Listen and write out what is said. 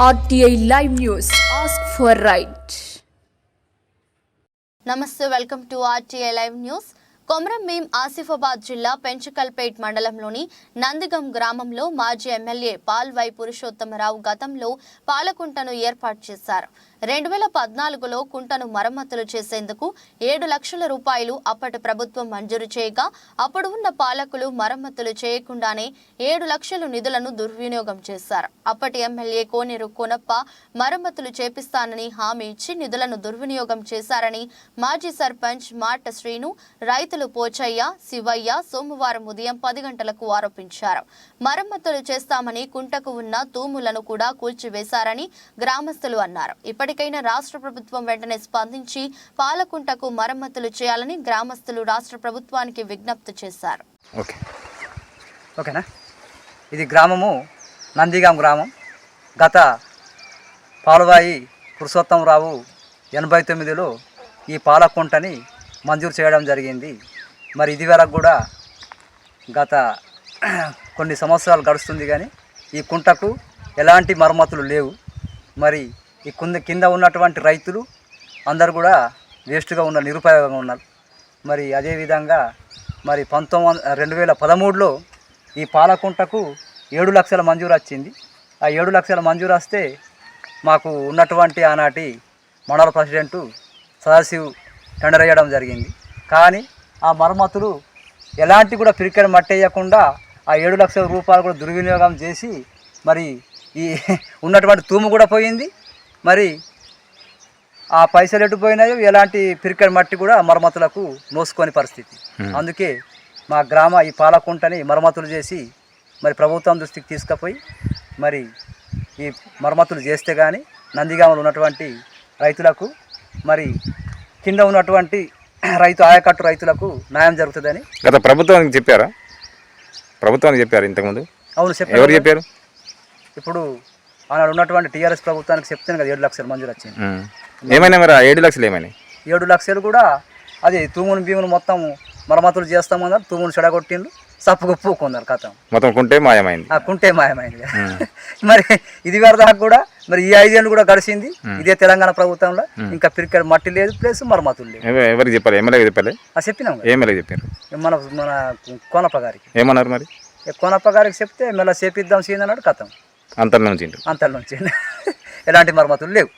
RTI Live News. Ask for right. నమస్తే, welcome to RTI Live News. Komaram Bheem Asifabad జిల్లా పెంచకల్పేట్ మండలంలోని నందిగం గ్రామంలో మాజీ ఎమ్మెల్యే పాల్వై పురుషోత్తమరావు గతంలో పాలకుంటను ఏర్పాటు చేశారు. 2014లో కుంటను మరమ్మతులు చేసేందుకు 7 లక్షల రూపాయలు అప్పటి ప్రభుత్వం మంజూరు చేయగా అప్పుడు ఉన్న పాలకులు మరమ్మతులు చేయకుండానే 7 లక్షల నిధులను దుర్వినియోగం చేశారు. అప్పటి ఎమ్మెల్యే కోనేరు కొనప్ప మరమ్మతులు చేపిస్తానని హామీ ఇచ్చి నిధులను దుర్వినియోగం చేశారని మాజీ సర్పంచ్ మాట శ్రీను, రైతులు పోచయ్య, శివయ్య సోమవారం ఉదయం 10 గంటలకు ఆరోపించారు. మరమ్మతులు చేస్తామని కుంటకు ఉన్న తూములను కూడా కూల్చివేశారని గ్రామస్తులు అన్నారు. ఇప్పటికైనా రాష్ట్ర ప్రభుత్వం వెంటనే స్పందించి పాలకుంటకు మరమ్మతులు చేయాలని గ్రామస్తులు రాష్ట్ర ప్రభుత్వానికి విజ్ఞప్తి చేశారు. ఓకేనా, ఇది గ్రామము నందిగాం గ్రామం. గత పాల్వాయి పురుషోత్తమరావు 89లో ఈ పాలకుంటని మంజూరు చేయడం జరిగింది. మరి ఇది వరకు కూడా గత కొన్ని సంవత్సరాలు గడుస్తుంది కానీ ఈ కుంటకు ఎలాంటి మరమ్మతులు లేవు. మరి ఈ కింద ఉన్నటువంటి రైతులు అందరు కూడా వేస్ట్గా ఉన్నారు, నిరుపయోగంగా ఉన్నారు. మరి అదేవిధంగా మరి 2013లో ఈ పాలకుంటకు 7 లక్షల మంజూరు వచ్చింది. ఆ 7 లక్షల మంజూరు వస్తే మాకు ఉన్నటువంటి ఆనాటి మండల ప్రెసిడెంటు సదాశివ్ టెండర్ వేయడం జరిగింది. కానీ ఆ మరమ్మతులు ఎలాంటి కూడా పిరికెడు మట్టేయకుండా ఆ 7 లక్షల రూపాయలు కూడా దుర్వినియోగం చేసి మరి ఈ ఉన్నటువంటి తూము కూడా పోయింది. మరి ఆ పైసలు ఎటు పోయినాయో ఎలాంటి పిరికెడు మట్టి కూడా మరమ్మతులకు నోసుకొని పరిస్థితి. అందుకే మా గ్రామ ఈ పాలకుంటని మరమ్మతులు చేసి మరి ప్రభుత్వం దృష్టికి తీసుకుపోయి మరి ఈ మరమ్మతులు చేస్తే కానీ నందిగామలో ఉన్నటువంటి రైతులకు మరి కింద ఉన్నటువంటి ఆయకట్టు రైతులకు న్యాయం జరుగుతుందని గత ప్రభుత్వానికి చెప్పారా? ప్రభుత్వానికి చెప్పారు ఇంతకుముందు? అవును, చెప్పారు. ఎవరు చెప్పారు? ఇప్పుడు ఆనాడు ఉన్నటువంటి టీఆర్ఎస్ ప్రభుత్వానికి చెప్తాను కదా 7 లక్షలు మంజూరు వచ్చింది. ఏమైనా మరి 7 లక్షలు ఏమైనా? 7 లక్షలు కూడా అది తూమును భీమును మొత్తం మరమ్మతులు చేస్తామన్నారు. తూమును చెడగొట్టిండ్రు, సప్పుకొప్పుకున్నారు. కథం మొత్తం కుంటే మాయమైంది. కుంటే మాయమైంది. మరి ఇది వరదాకా కూడా మరి ఈ 5 ఏళ్ళు కూడా గడిచింది ఇదే తెలంగాణ ప్రభుత్వంలో. ఇంకా పిరికెడు మట్టి లేదు, ప్లేస్ మరమ్మతులు లేవు. ఎవరికి చెప్పాలి? ఎమ్మెల్యే చెప్పాలి? చెప్పినాం. ఎమ్మెల్యే చెప్పారు? మన కోనప్ప గారికి. ఏమన్నారు మరి? కోనప్ప గారికి చెప్తే ఎమ్మెల్యే చేపిద్దాం సీన్ అన్నాడు. కథం అంతర్లో నుంచి ఎలాంటి మరమ్మతులు లేవు.